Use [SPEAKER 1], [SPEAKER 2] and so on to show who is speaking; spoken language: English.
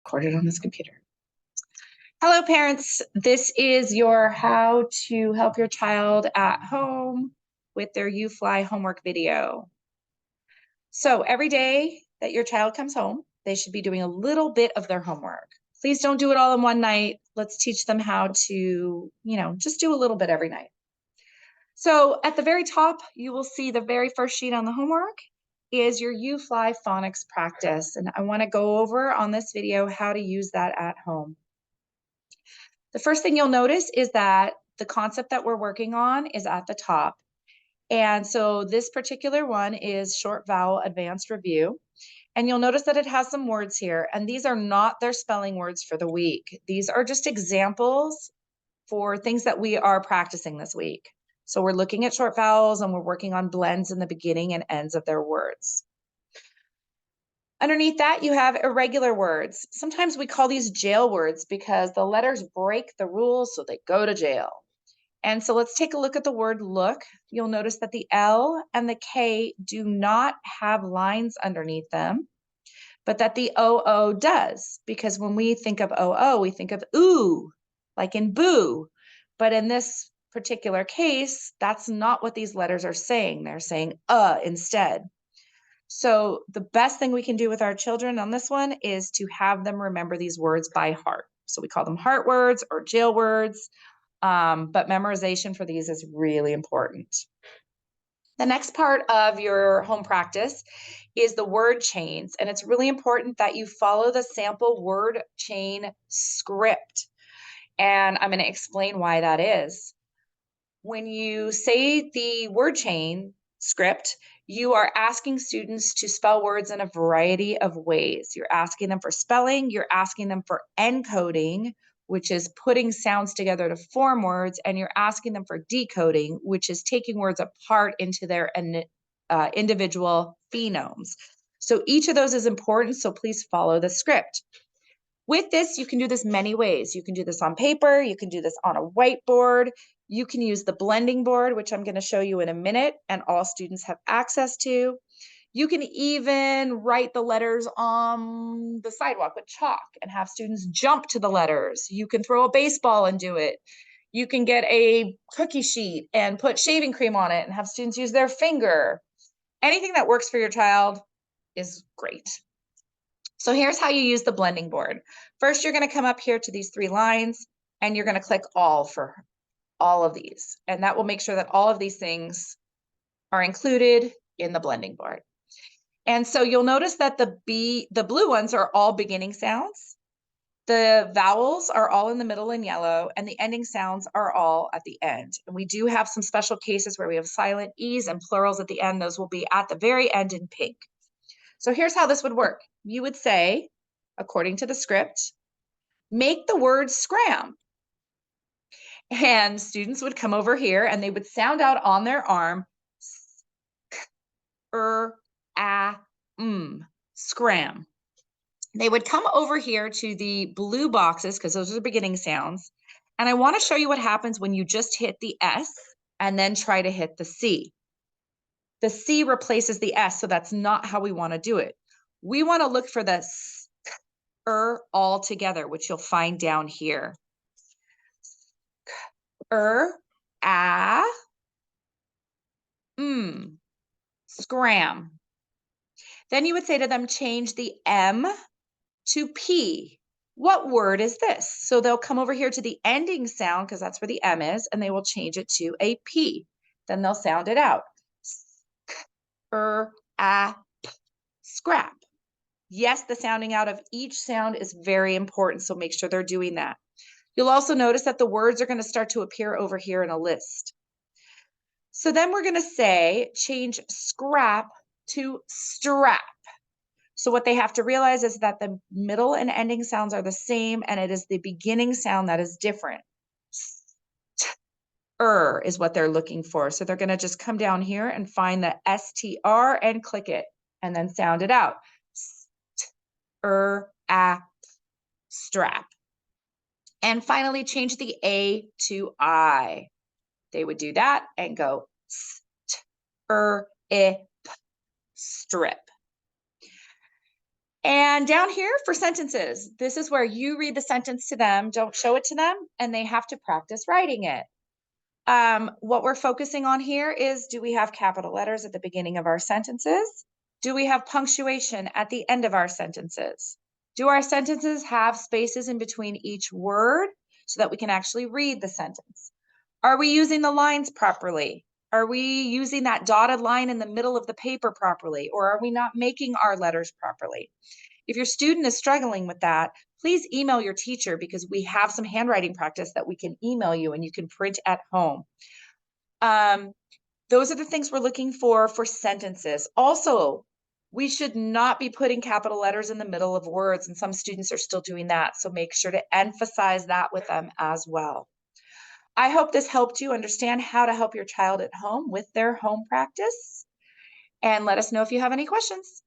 [SPEAKER 1] recorded on this computer. Hello, parents. This is your how to help your child at home with their UFLI homework video. So every day that your child comes home, they should be doing a little bit of their homework. Please don't do it all in one night. Let's teach them how to, just do a little bit every night. So at the very top, you will see the very first sheet on the homework is your UFLI Phonics practice. And I want to go over on this video how to use that at home. The first thing you'll notice is that the concept that we're working on is at the top. And so this particular one is short vowel advanced review. And you'll notice that it has some words here, and these are not their spelling words for the week. These are just examples for things that we are practicing this week. So we're looking at short vowels and we're working on blends in the beginning and ends of their words. Underneath that, you have irregular words. Sometimes we call these jail words because the letters break the rules, so they go to jail. And so let's take a look at the word look. You'll notice that the L and the K do not have lines underneath them, but that the OO does, because when we think of OO, we think of ooh, like in boo. But in this particular case, that's not what these letters are saying. They're saying instead. So the best thing we can do with our children on this one is to have them remember these words by heart. So we call them heart words or jail words, but memorization for these is really important. The next part of your home practice is the word chains, and it's really important that you follow the sample word chain script. And I'm going to explain why that is. When you say the word chain script, you are asking students to spell words in a variety of ways. You're asking them for spelling, you're asking them for encoding, which is putting sounds together to form words, and you're asking them for decoding, which is taking words apart into their individual phonemes. So each of those is important, so please follow the script. With this, you can do this many ways. You can do this on paper, you can do this on a whiteboard, you can use the blending board, which I'm going to show you in a minute, and all students have access to. You can even write the letters on the sidewalk with chalk and have students jump to the letters. You can throw a baseball and do it. You can get a cookie sheet and put shaving cream on it and have students use their finger. Anything that works for your child is great. So here's how you use the blending board. First, you're going to come up here to these 3 lines and you're going to click all for all of these. And that will make sure that all of these things are included in the blending board. And so you'll notice that the blue ones are all beginning sounds. The vowels are all in the middle in yellow, and the ending sounds are all at the end. And we do have some special cases where we have silent E's and plurals at the end. Those will be at the very end in pink. So here's how this would work. You would say, according to the script, make the word scram. And students would come over here and they would sound out on their arm, scram. They would come over here to the blue boxes because those are the beginning sounds. And I want to show you what happens when you just hit the S and then try to hit the C. The C replaces the S, so that's not how we want to do it. We want to look for the all together, which you'll find down here. Scram. Then you would say to them, change the M to P. What word is this? So they'll come over here to the ending sound, because that's where the M is, and they will change it to a P. Then they'll sound it out. Scrap. Yes, the sounding out of each sound is very important, so make sure they're doing that. You'll also notice that the words are going to start to appear over here in a list. So then we're going to say, change scrap to strap. So what they have to realize is that the middle and ending sounds are the same, and it is the beginning sound that is different. Is what they're looking for. So they're going to just come down here and find the STR and click it, and then sound it out. Strap. And finally, change the A to I. They would do that and go strip. And down here for sentences, this is where you read the sentence to them, don't show it to them, and they have to practice writing it. What we're focusing on here is, do we have capital letters at the beginning of our sentences? Do we have punctuation at the end of our sentences? Do our sentences have spaces in between each word so that we can actually read the sentence? Are we using the lines properly? Are we using that dotted line in the middle of the paper properly? Or are we not making our letters properly? If your student is struggling with that, please email your teacher, because we have some handwriting practice that we can email you and you can print at home. Those are the things we're looking for sentences. Also, we should not be putting capital letters in the middle of words, and some students are still doing that. So make sure to emphasize that with them as well. I hope this helped you understand how to help your child at home with their home practice. And let us know if you have any questions.